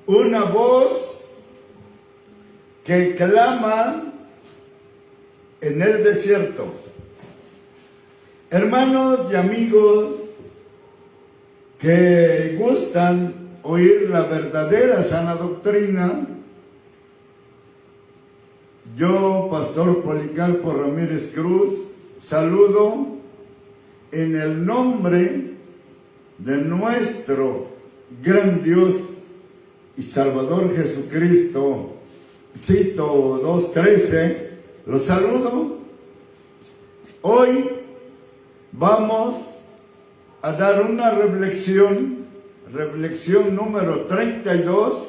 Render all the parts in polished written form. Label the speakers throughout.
Speaker 1: Una voz que clama en el desierto. Hermanos y amigos que gustan oír la verdadera sana doctrina, yo, Pastor Policarpo Ramírez Cruz, saludo en el nombre de nuestro gran Dios y Salvador Jesucristo. Tito 2:13, los saludo. Hoy vamos a dar una reflexión número 32,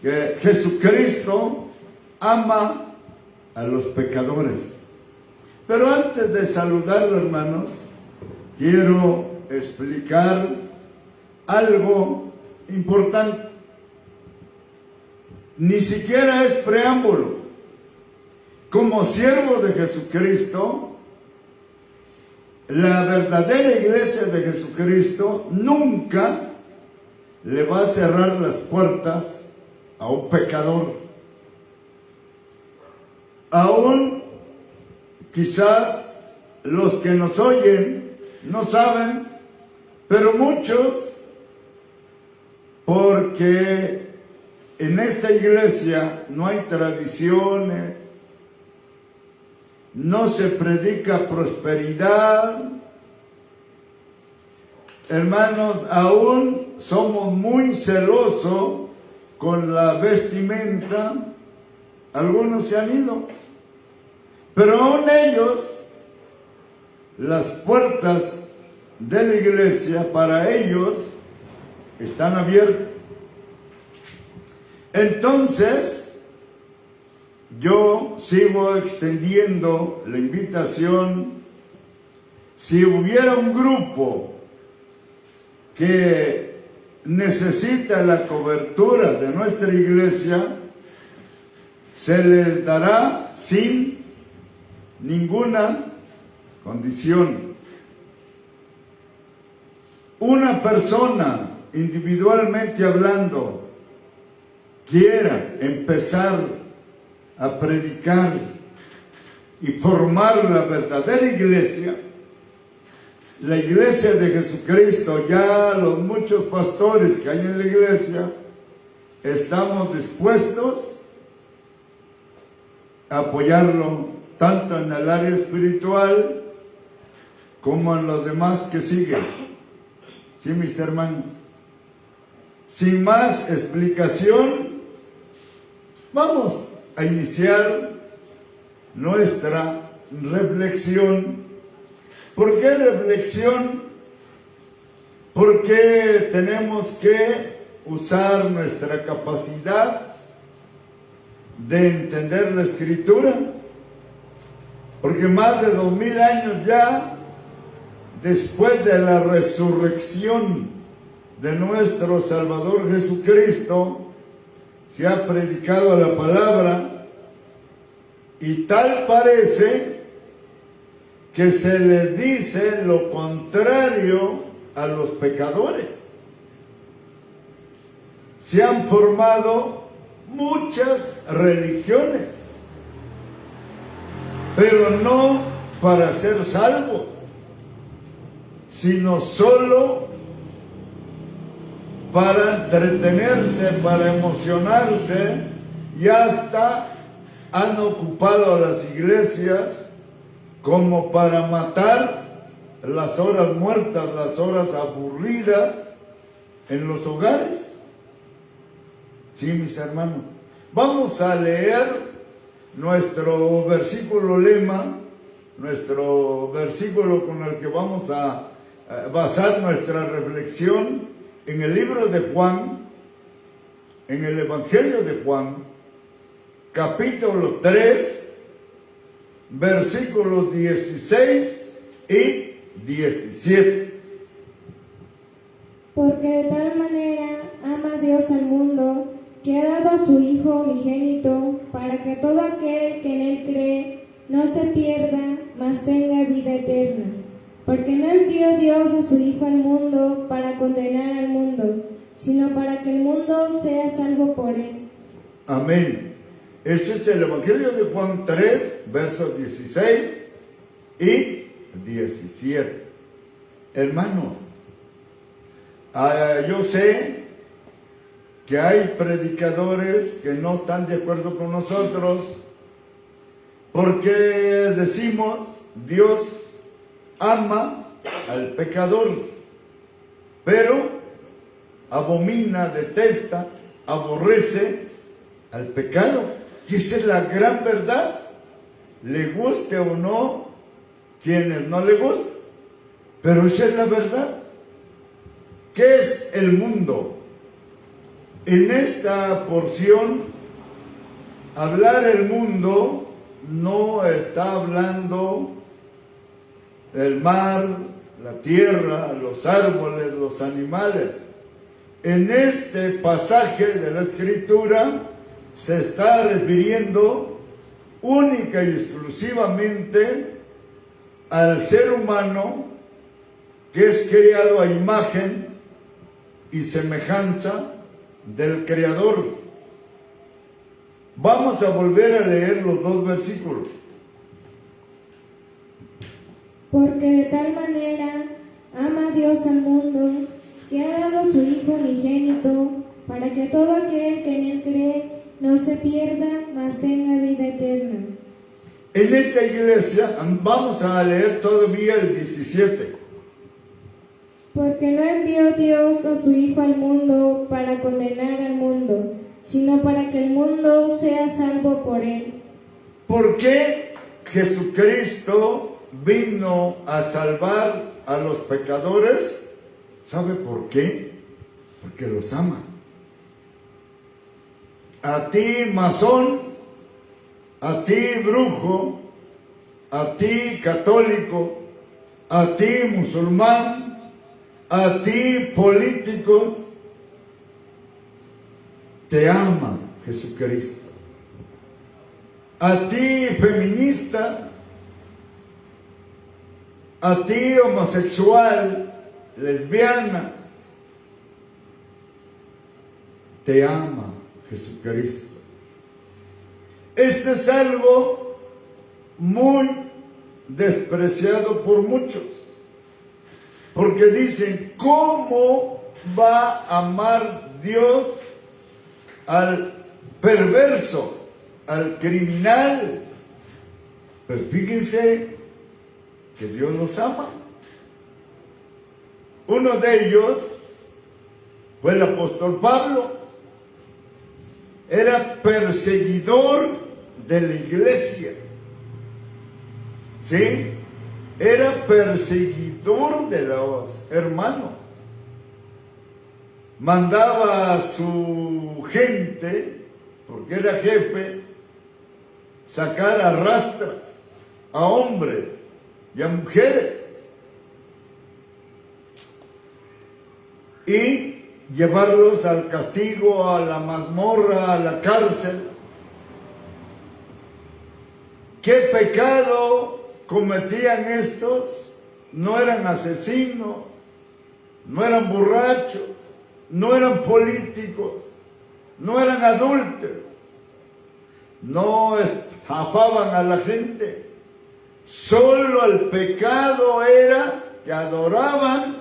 Speaker 1: que Jesucristo ama a los pecadores. Pero antes de saludarlo, hermanos, quiero explicar algo importante. Ni siquiera es preámbulo. Como siervo de Jesucristo, la verdadera iglesia de Jesucristo nunca le va a cerrar las puertas a un pecador. Aún quizás los que nos oyen no saben, pero muchos, porque en esta iglesia no hay tradiciones, no se predica prosperidad. Hermanos, aún somos muy celosos con la vestimenta. Algunos se han ido, pero aún ellos, las puertas de la iglesia para ellos están abiertas. Entonces, yo sigo extendiendo la invitación. Si hubiera un grupo que necesita la cobertura de nuestra iglesia, se les dará sin ninguna condición. Una persona, individualmente hablando, quiera empezar a predicar y formar la verdadera iglesia, la iglesia de Jesucristo, ya los muchos pastores que hay en la iglesia, estamos dispuestos a apoyarlo tanto en el área espiritual como en los demás que siguen. Sí, mis hermanos. Sin más explicación, vamos a iniciar nuestra reflexión. ¿Por qué reflexión? Porque tenemos que usar nuestra capacidad de entender la Escritura, porque más de 2000 años ya después de la resurrección de nuestro Salvador Jesucristo, se ha predicado la palabra, y tal parece que se les dice lo contrario a los pecadores. Se han formado muchas religiones, pero no para ser salvos, sino solo para entretenerse, para emocionarse, y hasta han ocupado a las iglesias como para matar las horas muertas, las horas aburridas en los hogares. Sí, mis hermanos, vamos a leer nuestro versículo lema, nuestro versículo con el que vamos a basar nuestra reflexión en el libro de Juan, en el Evangelio de Juan, capítulo 3, versículos 16 y 17.
Speaker 2: Porque de tal manera ama Dios al mundo, que ha dado a su Hijo unigénito, para que todo aquel que en Él cree no se pierda, mas tenga vida eterna. Porque no envió Dios a su Hijo al mundo para condenar al mundo, sino para que el mundo sea salvo por él.
Speaker 1: Amén. Este es el Evangelio de Juan 3, versos 16 y 17. Hermanos, yo sé que hay predicadores que no están de acuerdo con nosotros porque decimos Dios ama al pecador, pero abomina, detesta, aborrece al pecado. Y esa es la gran verdad, le guste o no quienes no le gusta, pero esa es la verdad. ¿Qué es el mundo? En esta porción, hablar el mundo no está hablando del mar, la tierra, los árboles, los animales. En este pasaje de la Escritura se está refiriendo única y exclusivamente al ser humano que es creado a imagen y semejanza del Creador. Vamos a volver a leer los dos versículos.
Speaker 2: Porque de tal manera ama Dios al mundo, que ha dado a su Hijo unigénito, para que todo aquel que en él cree no se pierda, mas tenga vida eterna.
Speaker 1: En esta iglesia vamos a leer todavía el 17.
Speaker 2: Porque no envió Dios a su Hijo al mundo para condenar al mundo, sino para que el mundo sea salvo por él.
Speaker 1: ¿Por qué Jesucristo vino a salvar a los pecadores? ¿Sabe por qué? Porque los ama. A ti, masón, a ti, brujo, a ti, católico, a ti, musulmán, a ti, políticos, te ama Jesucristo. A ti, feminista, a ti, homosexual, lesbiana, te ama Jesucristo. Esto es algo muy despreciado por muchos, porque dicen, ¿cómo va a amar Dios al perverso, al criminal? Pues fíjense que Dios los ama. Uno de ellos fue el apóstol Pablo. Era perseguidor de la iglesia. ¿Sí? Era perseguidor de los hermanos. Mandaba a su gente, porque era jefe, sacar a rastras a hombres y a mujeres y llevarlos al castigo, a la mazmorra, a la cárcel. ¿Qué pecado cometían estos? No eran asesinos, no eran borrachos, no eran políticos, no eran adúlteros, no estafaban a la gente. Solo el pecado era que adoraban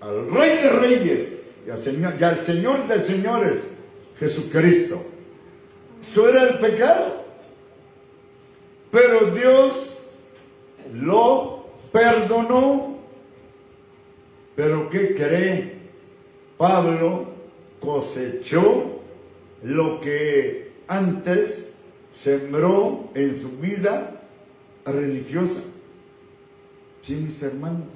Speaker 1: al Rey de Reyes y al Señor de Señores, Jesucristo. Eso era el pecado. Pero Dios lo perdonó. Pero ¿qué cree? Pablo cosechó lo que antes sembró en su vida religiosa. Sí, mis hermanos.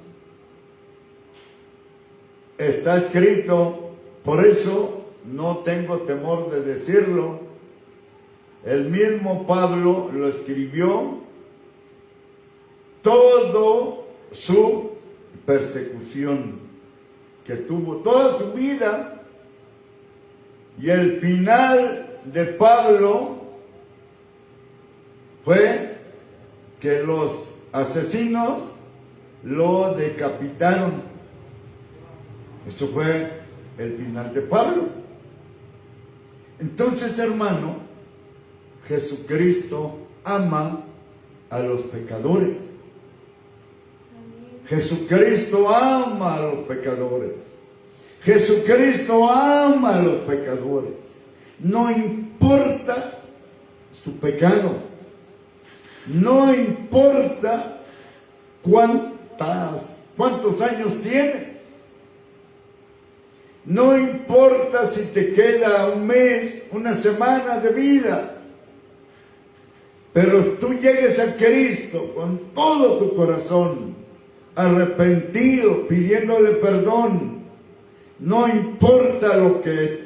Speaker 1: Está escrito, por eso no tengo temor de decirlo. El mismo Pablo lo escribió, todo su persecución que tuvo toda su vida, y el final de Pablo fue que los asesinos lo decapitaron. Esto fue el final de Pablo. Entonces, hermano, Jesucristo ama a los pecadores. Jesucristo ama a los pecadores. Jesucristo ama a los pecadores. No importa su pecado. No importa cuántos años tienes. No importa si te queda un mes, una semana de vida. Pero tú llegues a Cristo con todo tu corazón, arrepentido, pidiéndole perdón. No importa lo que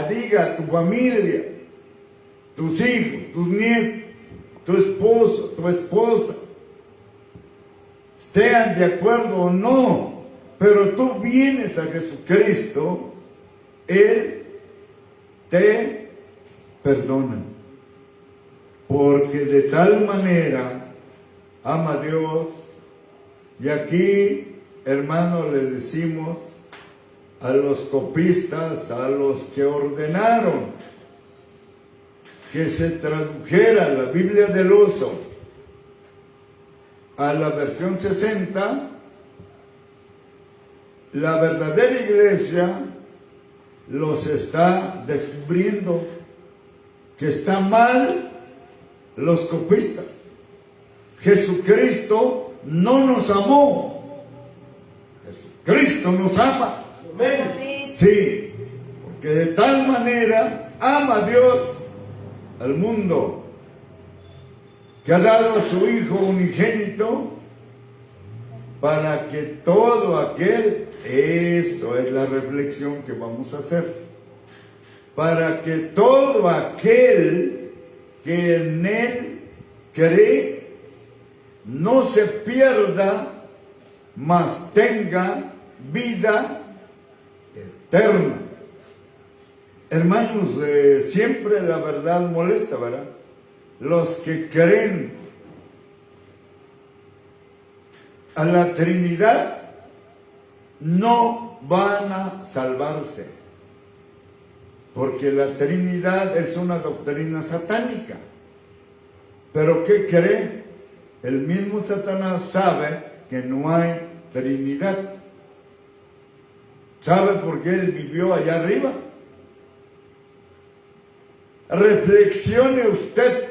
Speaker 1: diga tu familia, tus hijos, tus nietos, tu esposo, tu esposa, estén de acuerdo o no, pero tú vienes a Jesucristo, Él te perdona. Porque de tal manera ama a Dios. Y aquí, hermanos, le decimos a los copistas, a los que ordenaron que se tradujera la Biblia del Uso a la versión 60, la verdadera iglesia los está descubriendo que está mal los copistas. Jesucristo no nos amó. Jesucristo nos ama.
Speaker 3: Amén.
Speaker 1: Sí, porque de tal manera ama Dios al mundo, que ha dado a su Hijo unigénito, para que todo aquel, eso es la reflexión que vamos a hacer, para que todo aquel que en Él cree no se pierda, mas tenga vida eterna. Hermanos, siempre la verdad molesta, ¿verdad? Los que creen a la Trinidad no van a salvarse, porque la Trinidad es una doctrina satánica. ¿Pero qué cree? El mismo Satanás sabe que no hay Trinidad. ¿Sabe por qué él vivió allá arriba? Reflexione usted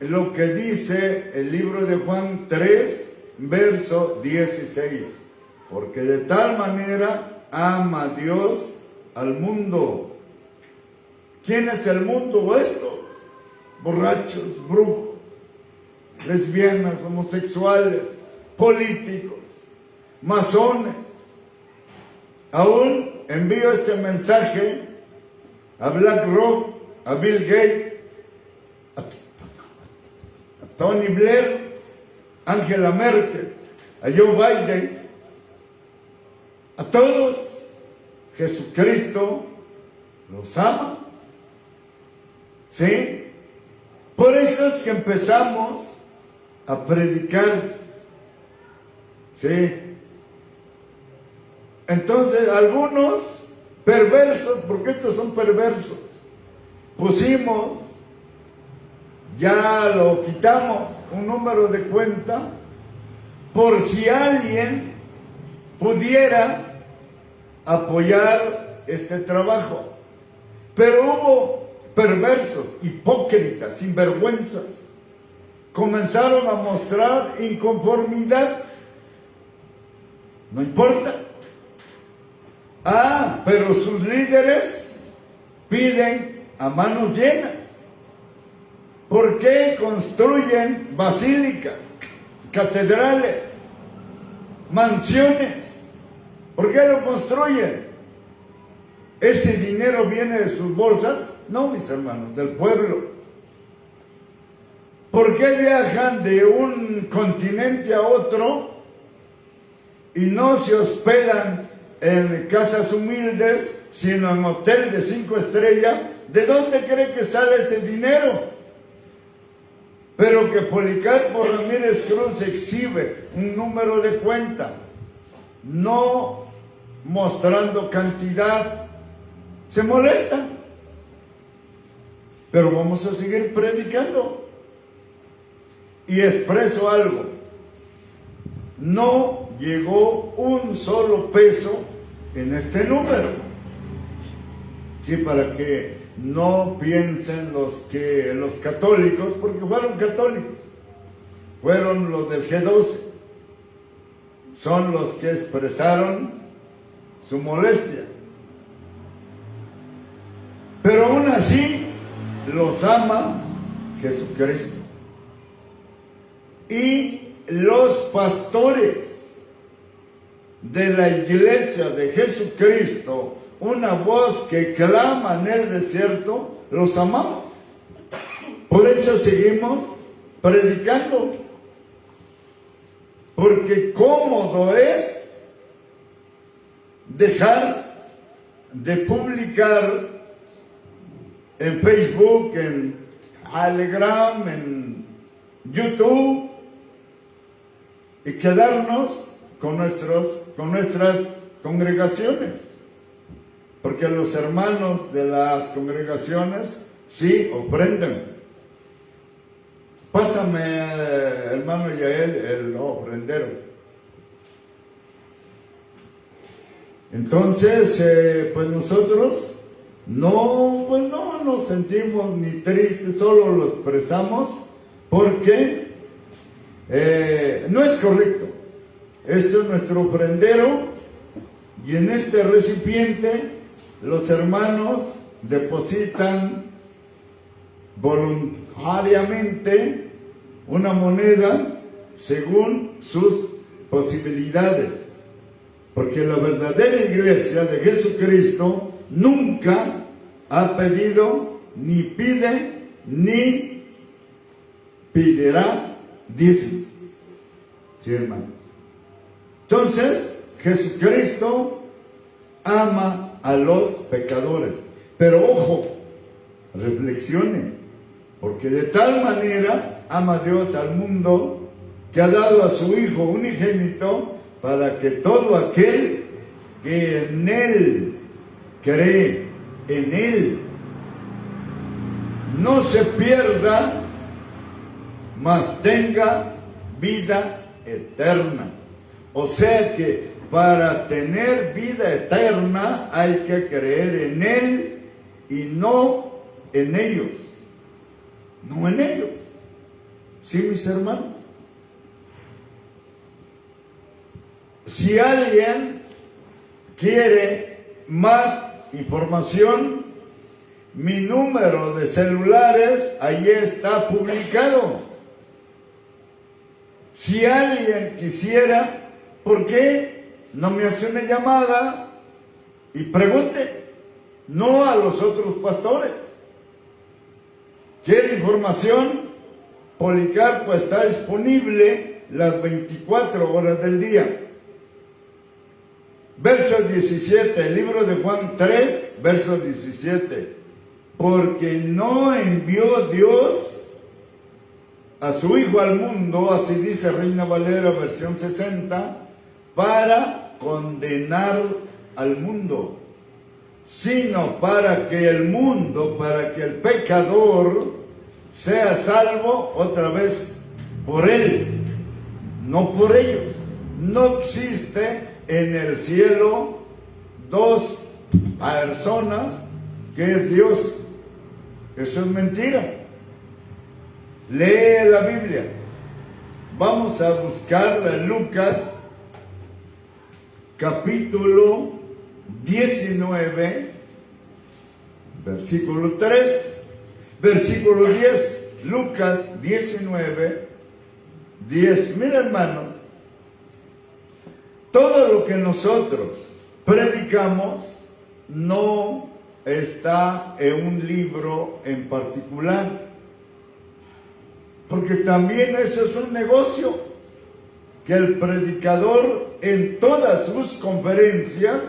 Speaker 1: lo que dice el libro de Juan 3, verso 16. Porque de tal manera ama Dios al mundo. ¿Quién es el mundo? Estos borrachos, brujos, lesbianas, homosexuales, políticos, masones. Aún envío este mensaje a BlackRock, a Bill Gates, a Tony Blair, Angela Merkel, a Joe Biden, a todos. Jesucristo los ama. ¿Sí? Por eso es que empezamos a predicar. ¿Sí? Entonces, algunos perversos, porque estos son perversos, pusimos, ya lo quitamos, un número de cuenta, por si alguien pudiera apoyar este trabajo. Pero hubo perversos, hipócritas, sinvergüenzas, comenzaron a mostrar inconformidad. No importa. Pero sus líderes piden a manos llenas. ¿Por qué construyen basílicas, catedrales, mansiones? ¿Por qué lo construyen? ¿Ese dinero viene de sus bolsas? No, mis hermanos, del pueblo. ¿Por qué viajan de un continente a otro y no se hospedan en casas humildes, sino en hotel de 5 estrellas? ¿De dónde cree que sale ese dinero? Pero que Policarpo Ramírez Cruz exhibe un número de cuenta, no mostrando cantidad, se molestan. Pero vamos a seguir predicando. Y expreso algo. No llegó un solo peso en este número. Sí, para que no piensen los católicos, porque fueron católicos, fueron los del G12, son los que expresaron su molestia. Pero aún así los ama Jesucristo. Y los pastores de la iglesia de Jesucristo, una voz que clama en el desierto, los amamos. Por eso seguimos predicando. Porque cómodo es dejar de publicar en Facebook, en Telegram, en YouTube, y quedarnos con nuestras congregaciones. Porque los hermanos de las congregaciones sí ofrendan. Pásame, hermano Yael, el ofrendero. Entonces, pues nosotros no nos sentimos ni tristes, solo lo expresamos porque no es correcto. Este es nuestro ofrendero y en este recipiente los hermanos depositan voluntariamente una moneda según sus posibilidades. Porque la verdadera iglesia de Jesucristo nunca ha pedido, ni pide, ni pedirá diezmos. Sí, hermanos. Entonces, Jesucristo ama a los pecadores. Pero ojo, reflexionen, porque de tal manera ama Dios al mundo que ha dado a su Hijo unigénito para que todo aquel que en Él cree, en Él, no se pierda, mas tenga vida eterna. O sea que para tener vida eterna hay que creer en Él y no en ellos. No en ellos. ¿Sí, mis hermanos? Si alguien quiere más información, mi número de celulares ahí está publicado. Si alguien quisiera, ¿por qué no me hace una llamada y pregunte? No a los otros pastores. ¿Quiere información? Policarpo está disponible las 24 horas del día. Verso 17, el libro de Juan 3, verso 17. Porque no envió Dios a su Hijo al mundo, así dice Reina Valera, versión 60, para condenar al mundo, sino para que el mundo, para que el pecador sea salvo otra vez por Él, no por ellos. No existe en el cielo dos personas que es Dios. Eso es mentira. Lee la Biblia. Vamos a buscarla en Lucas, capítulo 19, versículo 3, versículo 10. Lucas 19, 10. Mira, hermanos, todo lo que nosotros predicamos no está en un libro en particular, porque también eso es un negocio, que el predicador en todas sus conferencias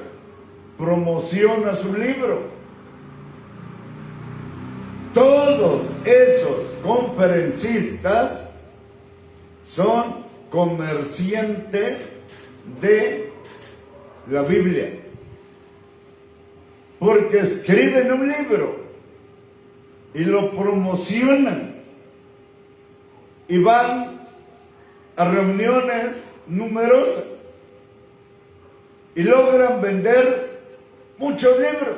Speaker 1: promociona su libro. Todos esos conferencistas son comerciantes de la Biblia. porque escriben un libro y lo promocionan y van a reuniones numerosas y logran vender muchos libros.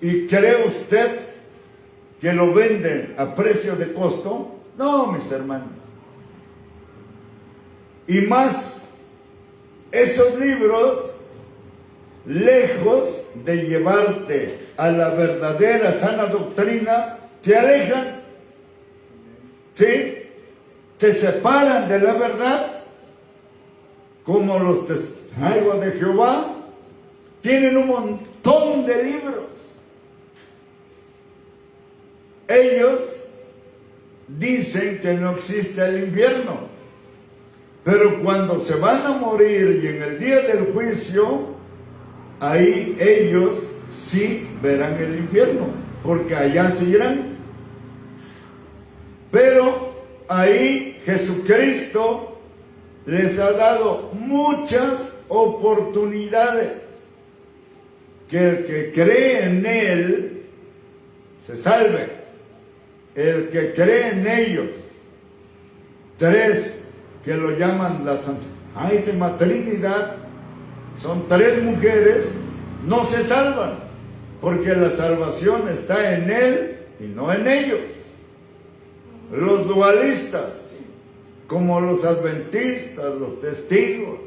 Speaker 1: ¿Y cree usted que lo venden a precio de costo? No, mis hermanos. Y más, esos libros, lejos de llevarte a la verdadera sana doctrina, te alejan, ¿sí? Te separan de la verdad, como los testigos de Jehová, tienen un montón de libros. Ellos dicen que no existe el infierno, pero cuando se van a morir y en el día del juicio, ahí ellos sí verán el infierno, porque allá se irán. Pero ahí Jesucristo les ha dado muchas oportunidades, que el que cree en Él se salve. El que cree en ellos, tres que lo llaman la Santísima Trinidad, son tres mujeres, no se salvan, porque la salvación está en Él y no en ellos. Los dualistas, como los adventistas, los testigos,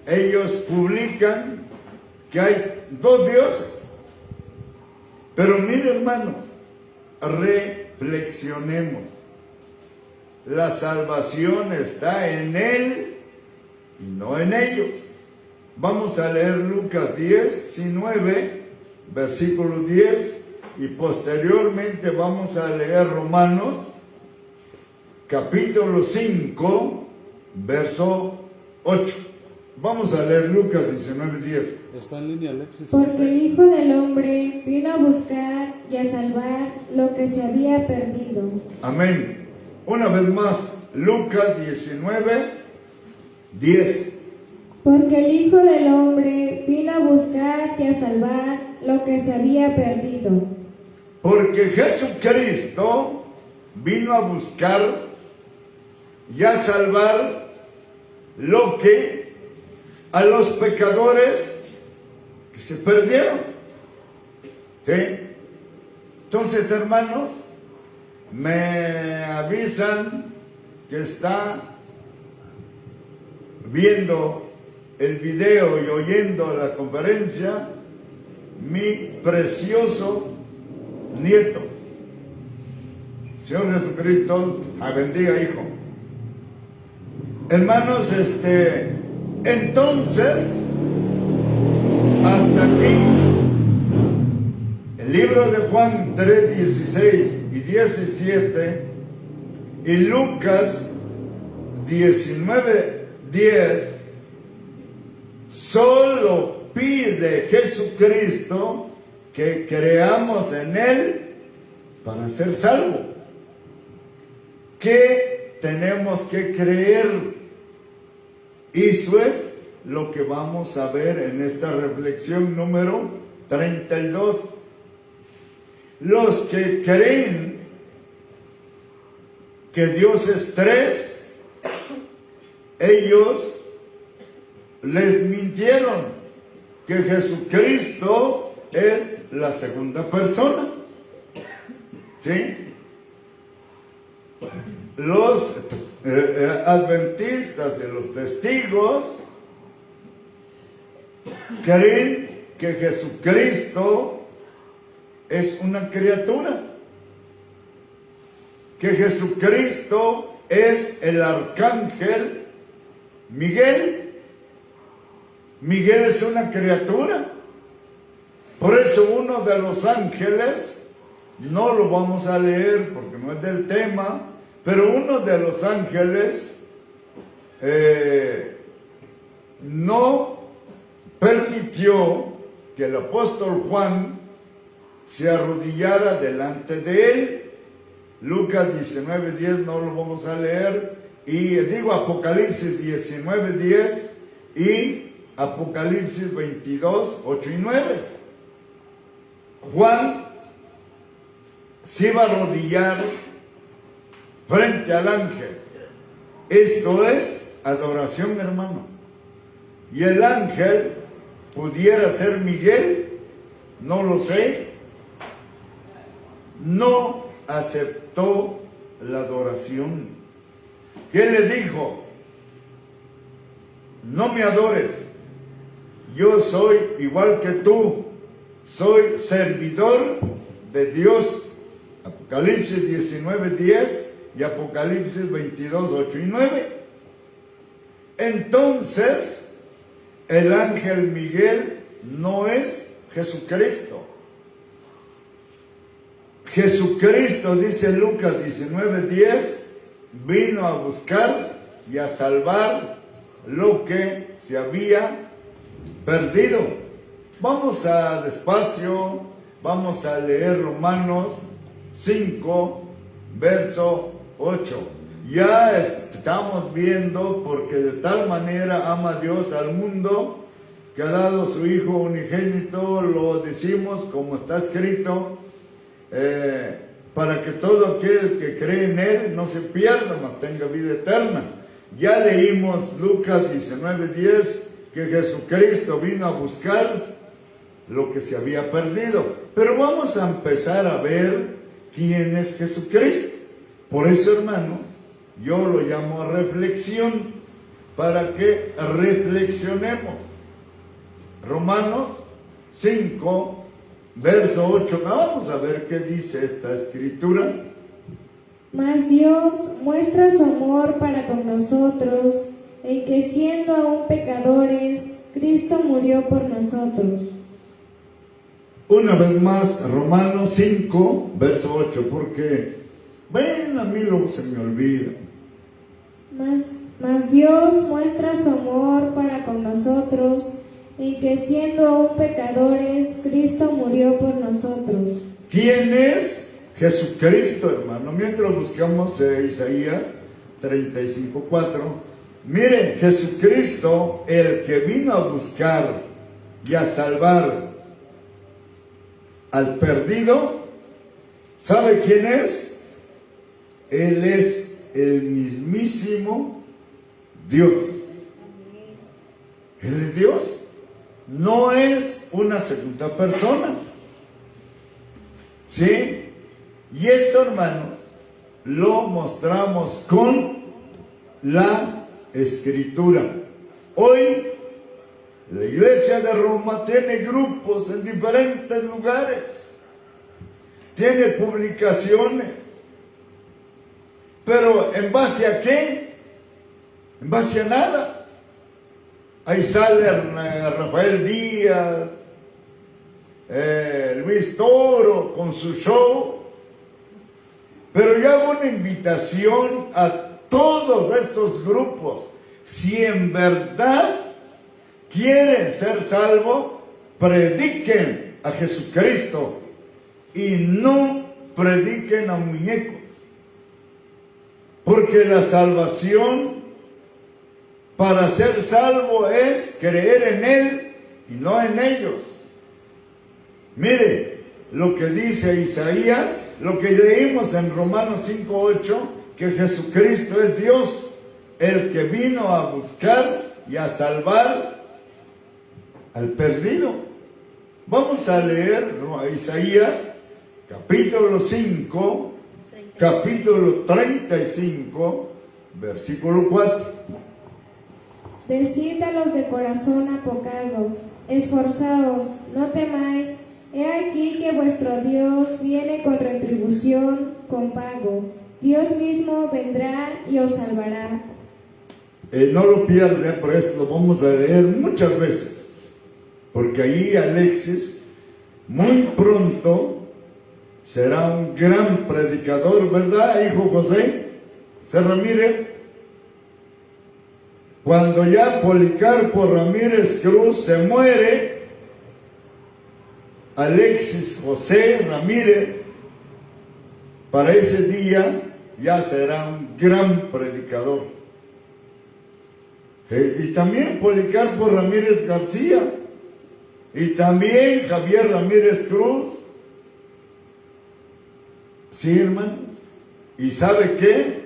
Speaker 1: ellos publican que hay dos dioses. Pero mire, hermanos, reflexionemos. La salvación está en Él y no en ellos. Vamos a leer Lucas 19, versículo 10, y posteriormente vamos a leer Romanos, capítulo 5, verso 8. Vamos a leer Lucas 19, 10.
Speaker 3: Está en línea, Alexis.
Speaker 2: Porque el Hijo del Hombre vino a buscar y a salvar lo que se había perdido.
Speaker 1: Amén. Una vez más, Lucas 19, 10.
Speaker 2: Porque el Hijo del Hombre vino a buscar y a salvar lo que se había perdido.
Speaker 1: Porque Jesucristo vino a buscar y a salvar lo que a los pecadores que se perdieron. ¿Sí? Entonces, hermanos, me avisan que está viendo el video y oyendo la conferencia mi precioso nieto. Señor Jesucristo, bendiga, hijo. Hermanos, entonces, hasta aquí, el libro de Juan 3, 16 y 17 y Lucas 19, 10, solo pide Jesucristo que creamos en Él para ser salvos. ¿Qué tenemos que creer? Eso es lo que vamos a ver en esta reflexión número 32. Los que creen que Dios es tres, ellos les mintieron que Jesucristo es la segunda persona. ¿Sí? Los adventistas y los testigos creen que Jesucristo es una criatura, que Jesucristo es el arcángel Miguel. Miguel es una criatura. Por eso uno de los ángeles, no lo vamos a leer porque no es del tema, pero uno de los ángeles no permitió que el apóstol Juan se arrodillara delante de él. Lucas 19, 10 no lo vamos a leer, y digo Apocalipsis 19, 10 y Apocalipsis 22, 8 y 9. Juan se iba a arrodillar frente al ángel. Esto es adoración, hermano. Y el ángel pudiera ser Miguel, no lo sé. No aceptó la adoración. ¿Qué le dijo? No me adores. Yo soy igual que tú. Soy servidor de Dios. Apocalipsis 19, 10 y Apocalipsis 22, 8 y 9. Entonces, el ángel Miguel no es Jesucristo. Jesucristo, dice Lucas 19, 10, vino a buscar y a salvar lo que se había perdido. Vamos a despacio, vamos a leer Romanos 5, verso 8. Ya estamos viendo, porque de tal manera ama Dios al mundo, que ha dado su Hijo unigénito, lo decimos como está escrito, para que todo aquel que cree en Él no se pierda, mas tenga vida eterna. Ya leímos Lucas 19, 10, que Jesucristo vino a buscar lo que se había perdido. Pero vamos a empezar a ver quién es Jesucristo. Por eso, hermanos, yo lo llamo reflexión, para que reflexionemos. Romanos 5, verso 8. Vamos a ver qué dice esta escritura.
Speaker 2: Mas Dios muestra su amor para con nosotros, en que siendo aún pecadores, Cristo murió por nosotros.
Speaker 1: Una vez más, Romanos 5, verso 8, porque, ven, a mí luego se me olvida.
Speaker 2: Mas Dios muestra su amor para con nosotros, en que siendo aún pecadores, Cristo murió por nosotros.
Speaker 1: ¿Quién es Jesucristo, hermano? Mientras buscamos Isaías 35, 4. Miren, Jesucristo, el que vino a buscar y a salvar al perdido, ¿sabe quién es? Él es el mismísimo Dios. Él es Dios. No es una segunda persona. ¿Sí? Y esto, hermanos, lo mostramos con la Escritura. Hoy, la Iglesia de Roma tiene grupos en diferentes lugares. Tiene publicaciones. Pero ¿en base a qué? En base a nada. Ahí sale Rafael Díaz, Luis Toro con su show. Pero yo hago una invitación a todos estos grupos. Si en verdad quieren ser salvos, prediquen a Jesucristo y no prediquen a muñecos. Porque la salvación, para ser salvo, es creer en Él y no en ellos. Mire lo que dice Isaías, lo que leímos en Romanos 5:8, que Jesucristo es Dios, el que vino a buscar y a salvar al perdido. Vamos a leer Isaías capítulo 5, capítulo 35, versículo 4.
Speaker 2: Decid a los de corazón apocado, esforzaos, no temáis, he aquí que vuestro Dios viene con retribución, con pago. Dios mismo vendrá y os salvará.
Speaker 1: No lo pierdan, por esto lo vamos a leer muchas veces, porque ahí Alexis muy pronto será un gran predicador, ¿verdad, hijo José Ramírez? Cuando ya Policarpo Ramírez Cruz se muere, Alexis José Ramírez, para ese día ya será un gran predicador. Y también Policarpo Ramírez García. Y también Javier Ramírez Cruz. Sí, hermanos. ¿Y sabe qué?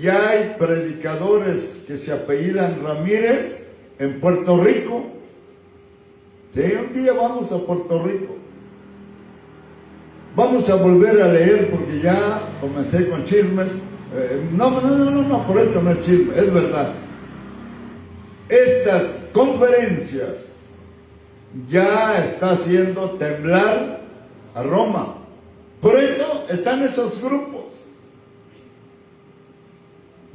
Speaker 1: Ya hay predicadores que se apellidan Ramírez en Puerto Rico. Sí, un día vamos a Puerto Rico. Vamos a volver a leer porque ya comencé con chismes. No, por esto no es chisme, es verdad. Estas conferencias ya está haciendo temblar a Roma. Por eso están esos grupos.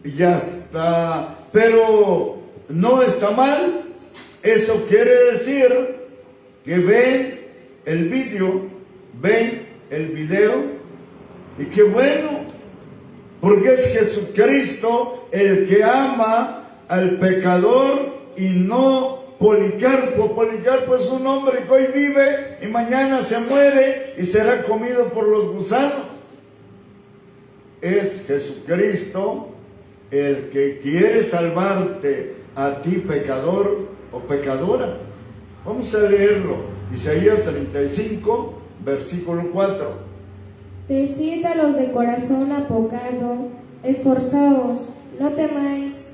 Speaker 1: Y ya está. Pero no está mal. Eso quiere decir que ven el video, y qué bueno, porque es Jesucristo el que ama al pecador y no Policarpo. Policarpo es un hombre que hoy vive y mañana se muere y será comido por los gusanos. Es Jesucristo el que quiere salvarte a ti, pecador o pecadora. Vamos a leerlo. Isaías 35, versículo 4.
Speaker 2: Decid a los de corazón apocado, esforzaos, no temáis.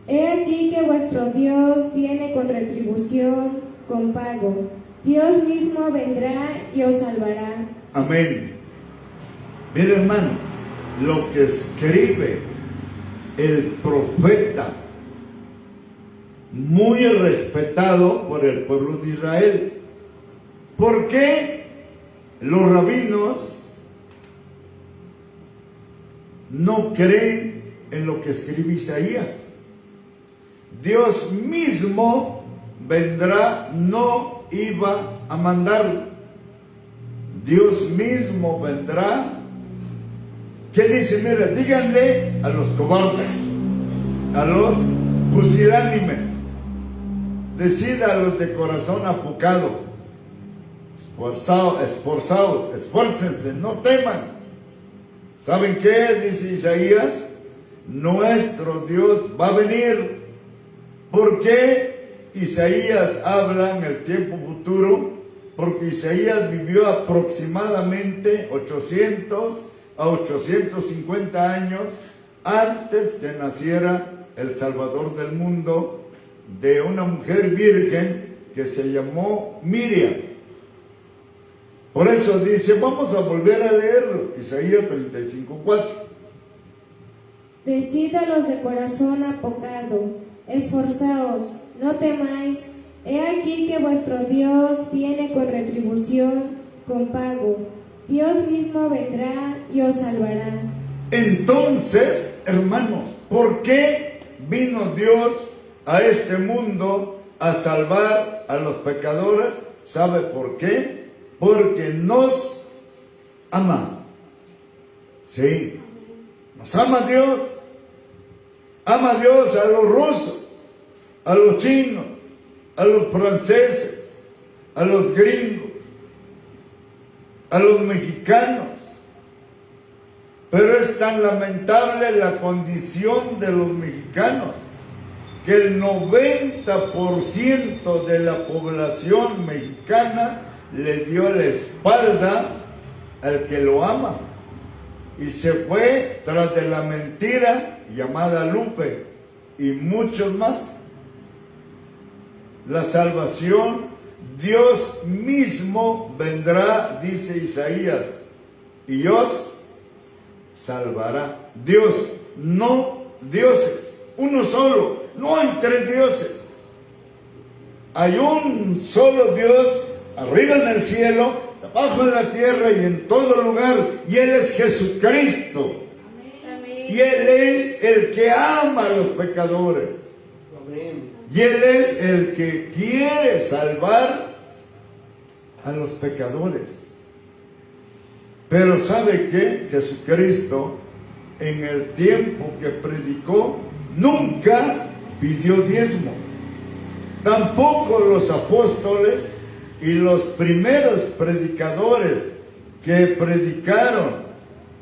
Speaker 2: He aquí que vuestro Dios viene con retribución, con pago. Dios mismo vendrá y os salvará.
Speaker 1: Amén. Mira, hermano, lo que escribe el profeta, muy respetado por el pueblo de Israel. ¿Por qué los rabinos no creen en lo que escribe Isaías? Dios mismo vendrá, no iba a mandarlo. Dios mismo vendrá. ¿Qué dice? Mira, díganle a los cobardes, a los pusilánimes, decida a los de corazón apocado, esforzados, esfuércense, no teman. ¿Saben qué? Dice Isaías, nuestro Dios va a venir. ¿Por qué Isaías habla en el tiempo futuro? Porque Isaías vivió aproximadamente 800 a 850 años antes que naciera el Salvador del mundo, de una mujer virgen que se llamó Miriam. Por eso dice, vamos a volver a leerlo, Isaías 35:4.
Speaker 2: Decid a los de corazón apocado, esforzaos, no temáis. He aquí que vuestro Dios viene con retribución, con pago. Dios mismo vendrá y os salvará.
Speaker 1: Entonces, hermanos, ¿por qué vino Dios a este mundo a salvar a los pecadores? ¿Sabe por qué? Porque nos ama. Sí, nos ama Dios. Ama Dios a los rusos, a los chinos, a los franceses, a los gringos, a los mexicanos. Pero es tan lamentable la condición de los mexicanos que el 90% de la población mexicana le dio la espalda al que lo ama y se fue tras de la mentira llamada Lupe y muchos más. La salvación, Dios mismo vendrá, dice Isaías, y os salvará. Dios, no dioses, uno solo, no hay tres dioses. Hay un solo Dios, arriba en el cielo, abajo en la tierra y en todo lugar, y Él es Jesucristo. Amén. Y Él es el que ama a los pecadores. Amén. Y Él es el que quiere salvar a los pecadores. Pero ¿sabe qué? Jesucristo, en el tiempo que predicó, nunca pidió diezmo. Tampoco los apóstoles y los primeros predicadores que predicaron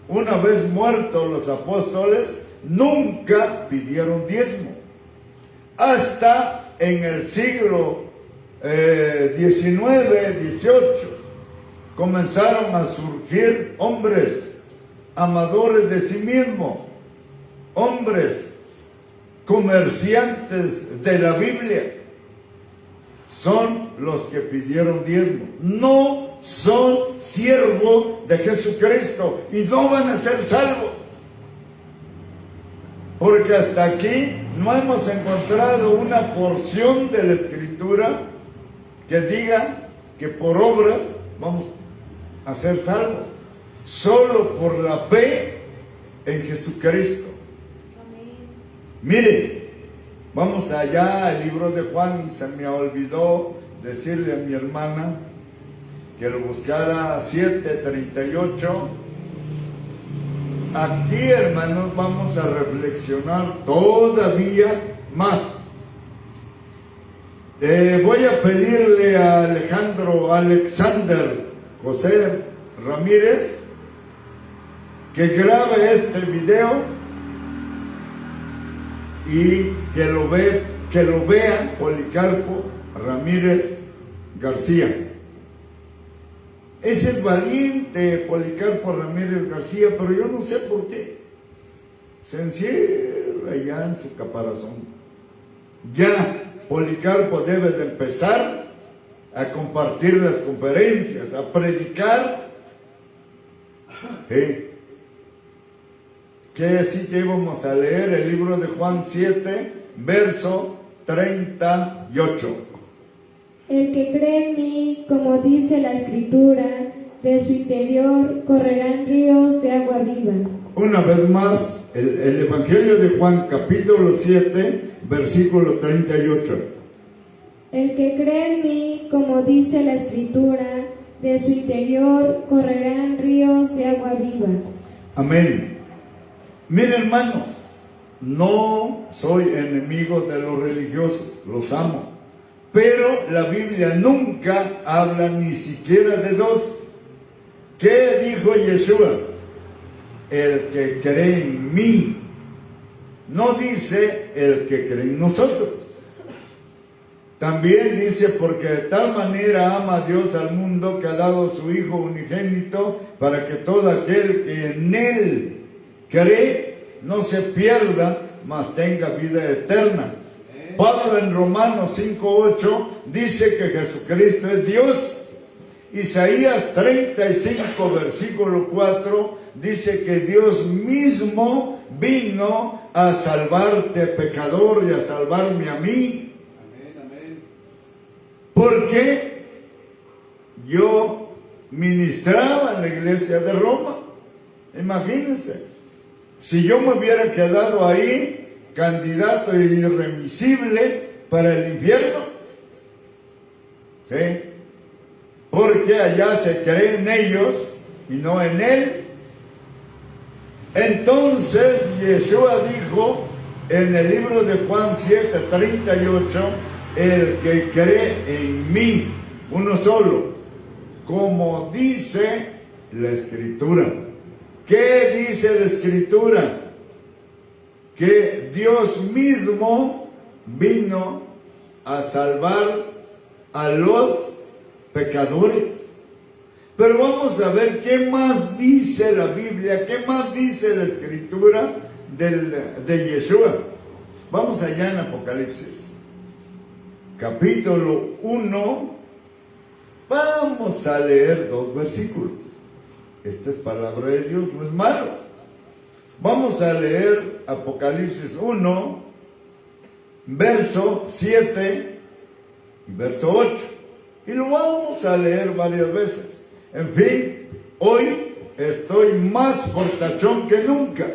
Speaker 1: una vez muertos los apóstoles, nunca pidieron diezmo. hasta en el siglo XIX, XVIII, comenzaron a surgir hombres amadores de sí mismos, hombres comerciantes de la Biblia. Son los que pidieron diezmo. No son siervos de Jesucristo y no van a ser salvos. Porque hasta aquí no hemos encontrado una porción de la Escritura que diga que por obras vamos a ser salvos. Solo por la fe en Jesucristo. Miren, vamos allá al libro de Juan. Se me olvidó decirle a mi hermana que lo buscara 7:38. Aquí, hermanos, vamos a reflexionar todavía más. Voy a pedirle a Alexander José Ramírez que grabe este video y que lo vea Policarpo Ramírez García. Ese es valiente, Policarpo Ramírez García, pero yo no sé por qué. Se encierra ya en su caparazón. Ya Policarpo debe de empezar a compartir las conferencias, a predicar. Que sí que íbamos a leer el libro de Juan 7, verso 38.
Speaker 2: El que cree en mí, como dice la Escritura, de su interior correrán ríos de agua viva.
Speaker 1: Una vez más, el Evangelio de Juan, capítulo 7, versículo 38.
Speaker 2: El que cree en mí, como dice la Escritura, de su interior correrán ríos de agua viva.
Speaker 1: Amén. Miren, hermanos, no soy enemigo de los religiosos, los amo. Pero la Biblia nunca habla ni siquiera de dos. ¿Qué dijo Yeshua? El que cree en mí. No dice el que cree en nosotros. También dice, porque de tal manera ama Dios al mundo que ha dado su Hijo unigénito, para que todo aquel que en Él cree no se pierda, mas tenga vida eterna. Pablo en Romanos 5:8 dice que Jesucristo es Dios. Isaías 35, versículo 4 dice que Dios mismo vino a salvarte, pecador, y a salvarme a mí. Amén. Porque yo ministraba en la iglesia de Roma. Imagínense, si yo me hubiera quedado ahí, candidato irremisible para el infierno. ¿Sí? Porque allá se cree en ellos y no en Él. Entonces Yeshua dijo en el libro de Juan 7:38, el que cree en mí, uno solo, como dice la Escritura. ¿Qué dice la Escritura? Que Dios mismo vino a salvar a los pecadores. Pero vamos a ver qué más dice la Biblia, qué más dice la Escritura de Yeshua. Vamos allá en Apocalipsis, capítulo 1. Vamos a leer 2 versículos. Esta es palabra de Dios, no es malo. Vamos a leer Apocalipsis 1, verso 7 y verso 8. Y lo vamos a leer varias veces. En fin, hoy estoy más fortachón que nunca.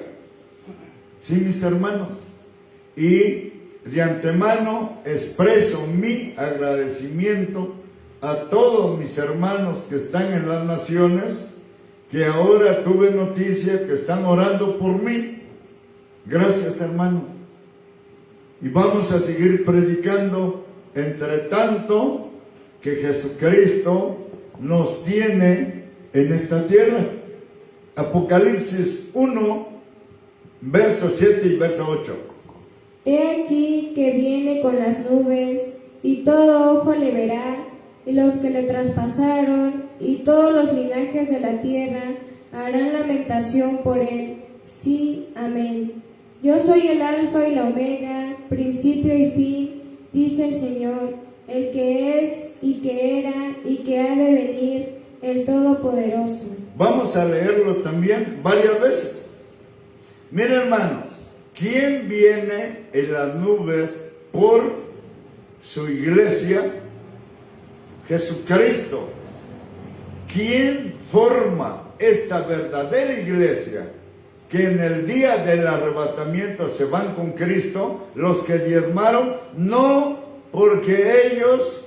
Speaker 1: Sí, mis hermanos. Y de antemano expreso mi agradecimiento a todos mis hermanos que están en las naciones, que ahora tuve noticia que están orando por mí. Gracias, hermanos. Y vamos a seguir predicando, entre tanto que Jesucristo nos tiene en esta tierra. Apocalipsis 1, verso 7 y verso 8.
Speaker 2: He aquí que viene con las nubes, y todo ojo le verá, y los que le traspasaron, y todos los linajes de la tierra harán lamentación por él. Sí, amén. Yo soy el Alfa y la Omega, principio y fin, dice el Señor, el que es, y que era, y que ha de venir, el Todopoderoso.
Speaker 1: Vamos a leerlo también varias veces. Miren, hermanos, ¿quién viene en las nubes por su iglesia? Jesucristo. ¿Quién forma esta verdadera iglesia que en el día del arrebatamiento se van con Cristo? Los que diezmaron, no porque ellos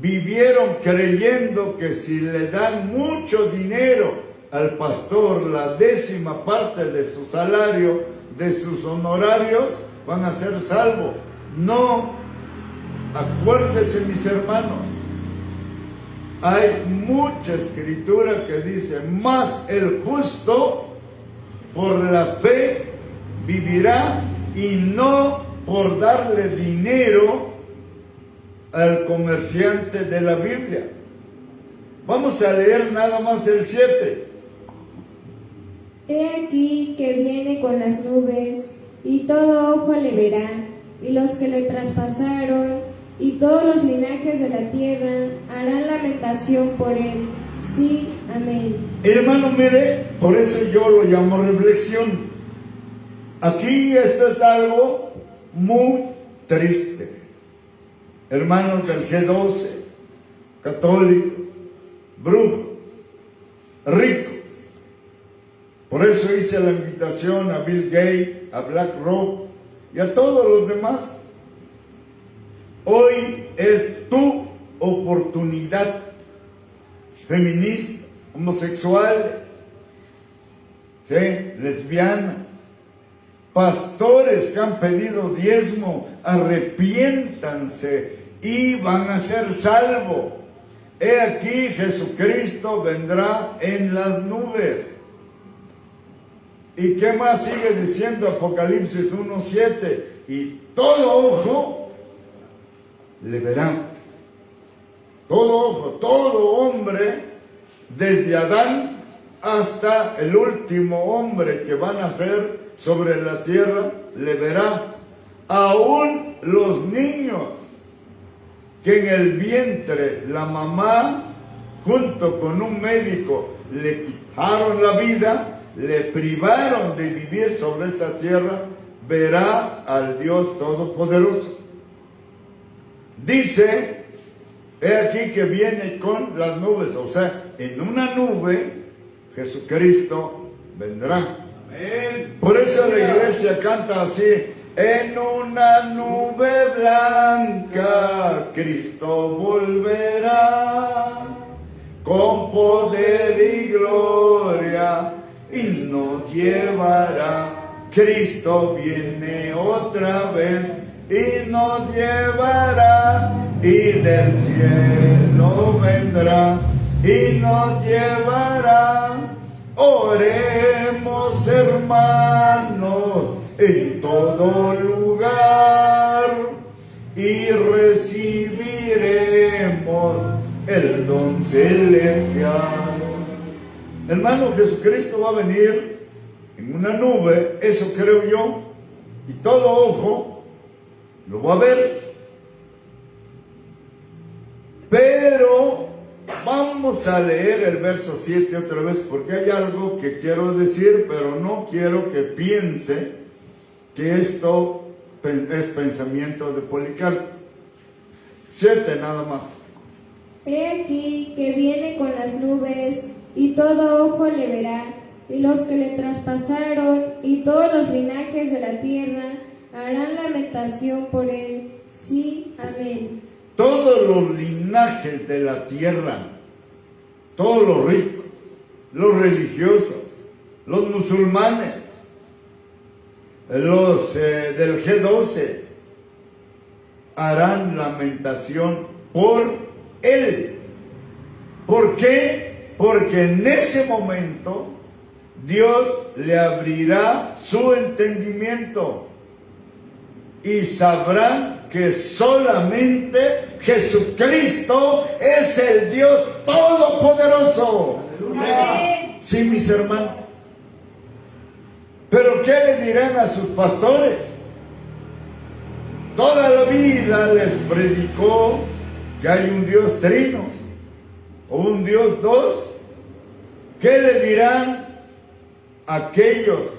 Speaker 1: vivieron creyendo que si le dan mucho dinero al pastor, la 10ª parte de su salario, de sus honorarios, van a ser salvos. No, acuérdense, mis hermanos, hay mucha escritura que dice, más el justo por la fe vivirá, y no por darle dinero al comerciante de la Biblia. Vamos a leer nada más el 7.
Speaker 2: He aquí que viene con las nubes, y todo ojo le verá, y los que le traspasaron, y todos los linajes de la tierra harán lamentación por él. Sí, amén.
Speaker 1: Hermano, mire, por eso yo lo llamo reflexión. Aquí esto es algo muy triste. Hermanos del G12, católicos, brujos, ricos. Por eso hice la invitación a Bill Gates, a BlackRock y a todos los demás. Hoy es tu oportunidad. Feministas, homosexuales, ¿sí?, lesbianas, pastores que han pedido diezmo, arrepiéntanse y van a ser salvos. He aquí, Jesucristo vendrá en las nubes. ¿Y qué más sigue diciendo Apocalipsis 1:7? Y todo ojo le verá. Todo ojo, todo hombre, desde Adán hasta el último hombre que va a nacer sobre la tierra, le verá. Aún los niños que en el vientre la mamá, junto con un médico, le quitaron la vida, le privaron de vivir sobre esta tierra, verá al Dios Todopoderoso. Dice, he aquí que viene con las nubes, o sea, en una nube Jesucristo vendrá. Amén. Por eso la iglesia canta así: en una nube blanca Cristo volverá, con poder y gloria, y nos llevará. Cristo viene otra vez y nos llevará, y del cielo vendrá y nos llevará. Oremos, hermanos, en todo lugar, y recibiremos el don celestial. Hermano, Jesucristo va a venir en una nube, eso creo yo, y todo ojo lo va a ver. Pero vamos a leer el verso 7 otra vez, porque hay algo que quiero decir, pero no quiero que piense que esto es pensamiento de Policarpo. 7 nada más.
Speaker 2: He aquí que viene con las nubes, y todo ojo le verá, y los que le traspasaron, y todos los linajes de la tierra harán lamentación por él. Sí, amén.
Speaker 1: Todos los linajes de la tierra, todos los ricos, los religiosos, los musulmanes, los del G12, harán lamentación por él. ¿Por qué? Porque en ese momento Dios le abrirá su entendimiento. y sabrán que solamente Jesucristo es el Dios Todopoderoso.
Speaker 3: Amén.
Speaker 1: Sí, mis hermanos. Pero ¿qué le dirán a sus pastores? Toda la vida les predicó que hay un Dios trino o un Dios dos. ¿Qué le dirán a aquellos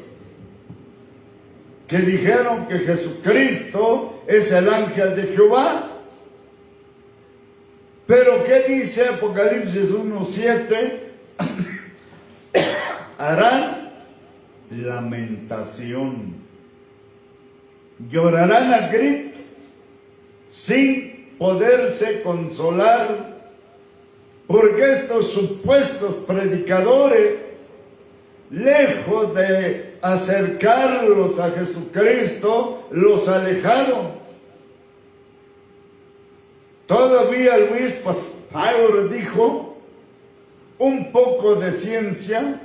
Speaker 1: que dijeron que Jesucristo es el ángel de Jehová? Pero ¿qué dice Apocalipsis 1:7? Harán lamentación, llorarán a grito, sin poderse consolar, porque estos supuestos predicadores, lejos de acercarlos a Jesucristo, los alejaron. Todavía Luis Pasteur dijo: un poco de ciencia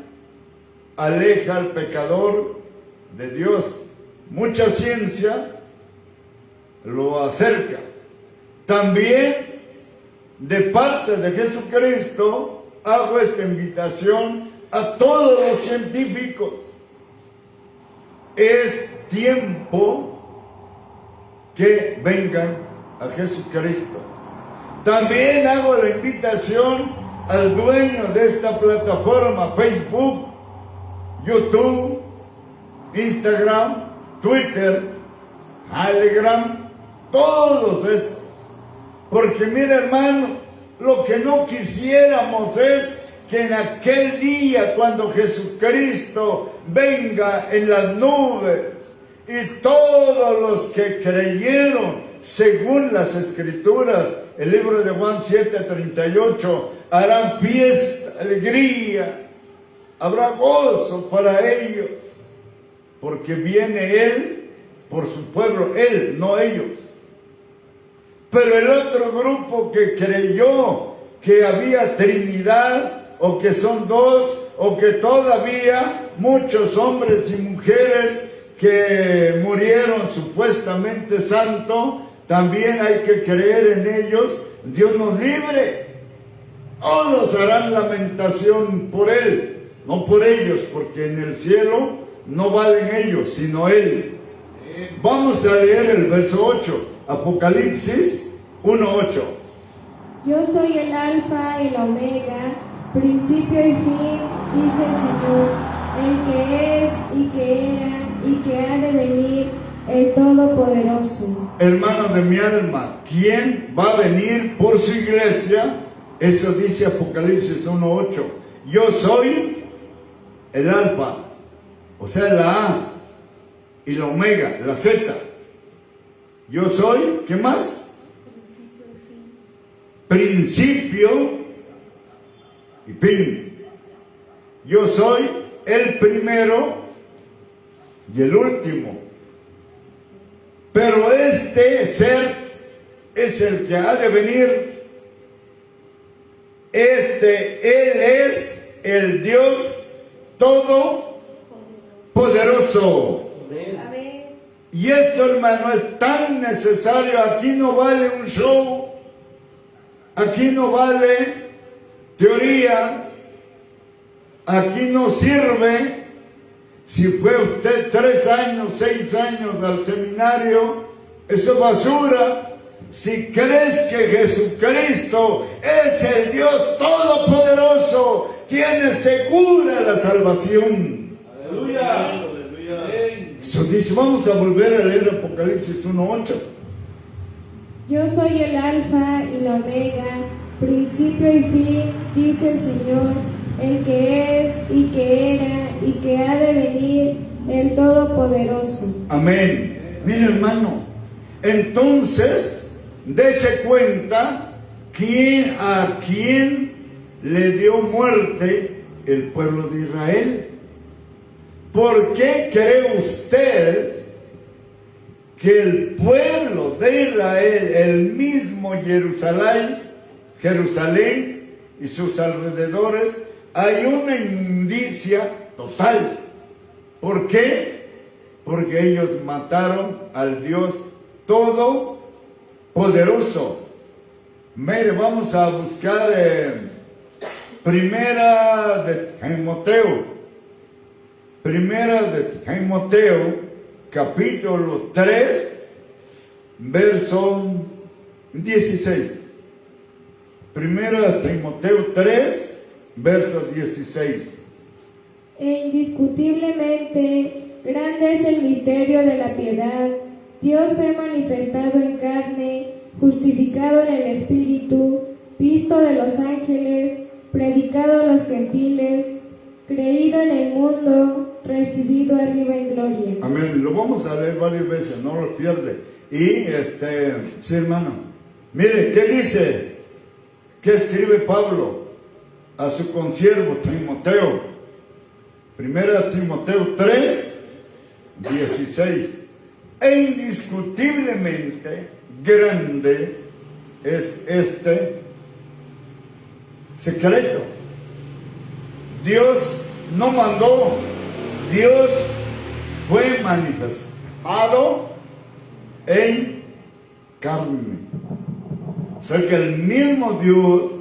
Speaker 1: aleja al pecador de Dios, mucha ciencia lo acerca. También de parte de Jesucristo hago esta invitación a todos los científicos. Es tiempo que vengan a Jesucristo. También hago la invitación al dueño de esta plataforma, Facebook, YouTube, Instagram, Twitter, Telegram, todos estos. Porque mira, hermano, lo que no quisiéramos es que en aquel día, cuando Jesucristo venga en las nubes y todos los que creyeron según las Escrituras, el libro de Juan 7:38, harán fiesta, alegría, habrá gozo para ellos, porque viene Él por su pueblo, Él, no ellos. Pero el otro grupo que creyó que había Trinidad, o que son dos, o que todavía muchos hombres y mujeres que murieron supuestamente santos, también hay que creer en ellos. Dios nos libre. Todos harán lamentación por Él, no por ellos, porque en el cielo no valen ellos, sino Él. Vamos a leer el verso 8, Apocalipsis 1:8.
Speaker 2: Yo soy el Alfa y la Omega, principio y fin, dice el Señor, el que es y que era y que ha de venir, el Todopoderoso.
Speaker 1: Hermanos de mi alma, ¿quién va a venir por su iglesia? Eso dice Apocalipsis 1:8. Yo soy el Alfa, o sea, la A, y la Omega, la Z. Yo soy, ¿qué más? Principio y fin. Yo soy el primero y el último. Pero este ser es el que ha de venir. Él es el Dios Todopoderoso.
Speaker 3: Amén.
Speaker 1: Y esto, hermano, es tan necesario. Aquí no vale un show. Aquí no vale teoría. Aquí no sirve si fue usted 3 años, 6 años al seminario. Eso es basura. Si crees que Jesucristo es el Dios Todopoderoso, tienes segura la salvación.
Speaker 4: Aleluya. Aleluya.
Speaker 1: Eso dice, vamos a volver a leer Apocalipsis 1:8.
Speaker 2: Yo soy el Alfa y la Omega, principio y fin, dice el Señor, el que es y que era y que ha de venir, el Todopoderoso.
Speaker 1: Amén. Mira, hermano, entonces dése cuenta a quién le dio muerte el pueblo de Israel. ¿Por qué cree usted que el pueblo de Israel, el mismo Jerusalén y sus alrededores, hay una indicia total? ¿Por qué? porque ellos mataron al Dios Todopoderoso. Mire, vamos a buscar Primera de Timoteo, capítulo 3, verso 16. Primera de Timoteo 3, verso 16.
Speaker 2: E indiscutiblemente grande es el misterio de la piedad. Dios fue manifestado en carne, justificado en el Espíritu, visto de los ángeles, predicado a los gentiles, creído en el mundo, recibido arriba en gloria.
Speaker 1: Amén. Lo vamos a leer varias veces, no lo pierde. Y sí, hermano, mire, ¿qué dice? ¿Qué escribe Pablo a su consiervo Timoteo? Primera Timoteo 3, 16. E indiscutiblemente grande es este secreto. Dios no mandó, Dios fue manifestado en carne. O sea que el mismo Dios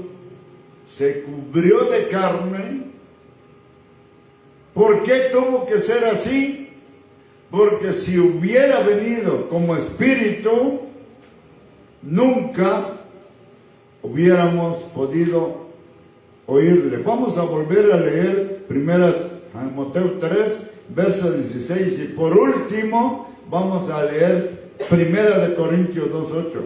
Speaker 1: se cubrió de carne. ¿Por qué tuvo que ser así? Porque si hubiera venido como espíritu, nunca hubiéramos podido oírle. Vamos a volver a leer 1 Timoteo 3, verso 16. Y por último, vamos a leer 1 Corintios 2, 8.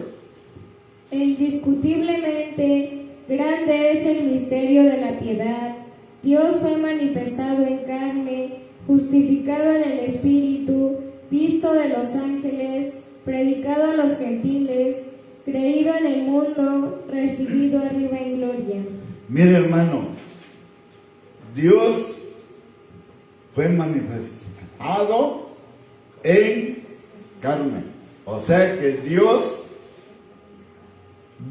Speaker 2: E indiscutiblemente grande es el misterio de la piedad. Dios fue manifestado en carne, justificado en el Espíritu, visto de los ángeles, predicado a los gentiles, creído en el mundo, recibido arriba en gloria.
Speaker 1: Mire, hermano, Dios fue manifestado en carne. O sea que Dios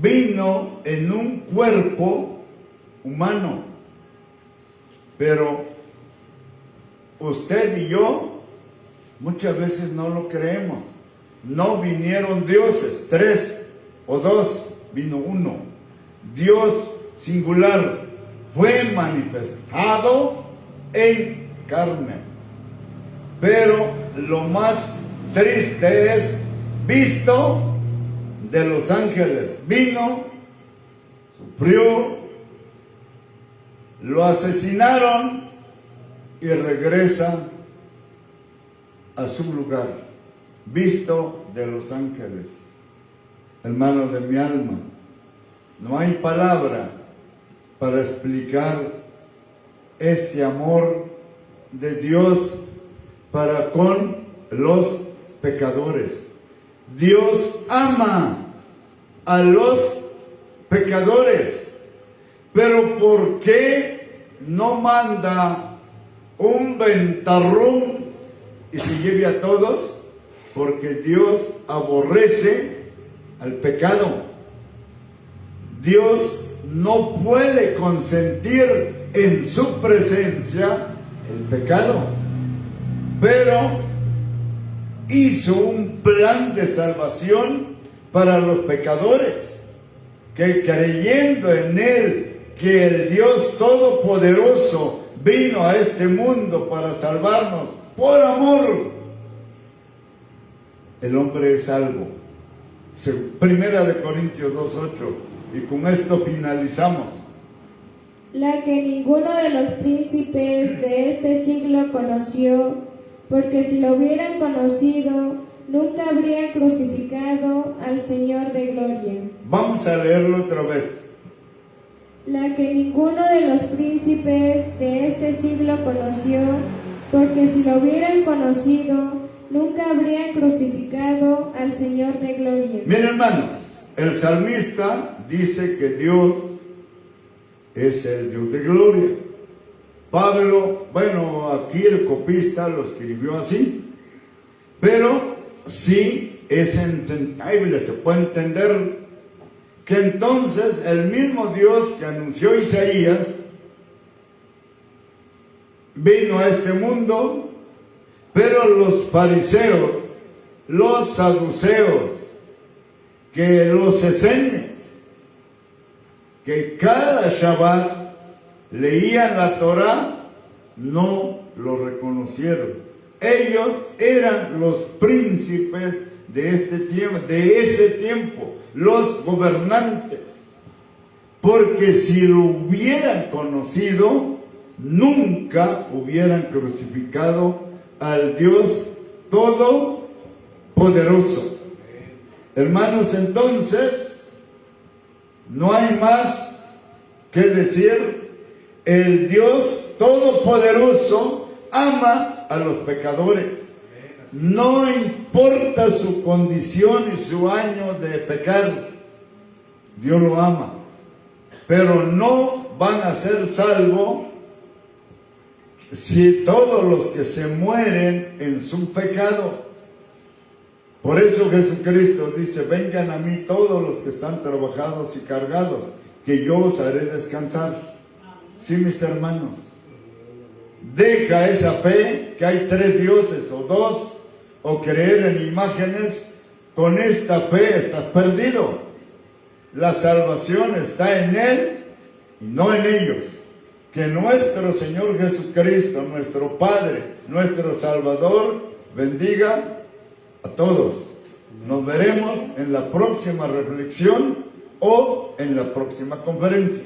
Speaker 1: vino en un cuerpo humano. Pero usted y yo muchas veces no lo creemos. No vinieron dioses, 3 o 2, vino uno. Dios singular fue manifestado en carne. Pero lo más triste es visto de los ángeles. Vino, sufrió, lo asesinaron y regresa a su lugar, visto de los ángeles. Hermano de mi alma, no hay palabra para explicar este amor de Dios para con los pecadores. Dios ama a los pecadores. Pero ¿por qué no manda un ventarrón y se lleve a todos? Porque Dios aborrece al pecado. Dios no puede consentir en su presencia el pecado. Pero hizo un plan de salvación para los pecadores, que creyendo en Él, que el Dios Todopoderoso vino a este mundo para salvarnos por amor, el hombre es salvo. Primera de Corintios 2, 8. Y con esto finalizamos.
Speaker 2: La que ninguno de los príncipes de este siglo conoció, porque si lo hubieran conocido, nunca habrían crucificado al Señor de gloria.
Speaker 1: Vamos a leerlo otra vez.
Speaker 2: La que ninguno de los príncipes de este siglo conoció, porque si lo hubieran conocido, nunca habrían crucificado al Señor de gloria.
Speaker 1: Miren, hermanos, el salmista dice que Dios es el Dios de gloria. Pablo, bueno, aquí el copista lo escribió así, pero sí es entendible, se puede entender que entonces el mismo Dios que anunció Isaías vino a este mundo Pero los fariseos, los saduceos, que los esenios, que cada Shabbat leían la Torah, no lo reconocieron. Ellos eran los príncipes de este tiempo, de ese tiempo, los gobernantes. Porque si lo hubieran conocido, nunca hubieran crucificado al Dios Todopoderoso. Hermanos, entonces, no hay más que decir. El Dios Todopoderoso ama a los pecadores. No importa su condición y su año de pecar, Dios lo ama. Pero no van a ser salvos si todos los que se mueren en su pecado. Por eso Jesucristo dice: vengan a mí todos los que están trabajados y cargados, que yo os haré descansar. Sí, mis hermanos, deja esa fe que hay 3 dioses o 2, o creer en imágenes. Con esta fe estás perdido. La salvación está en Él y no en ellos. Que nuestro Señor Jesucristo, nuestro Padre, nuestro Salvador, bendiga a todos. Nos veremos en la próxima reflexión o en la próxima conferencia.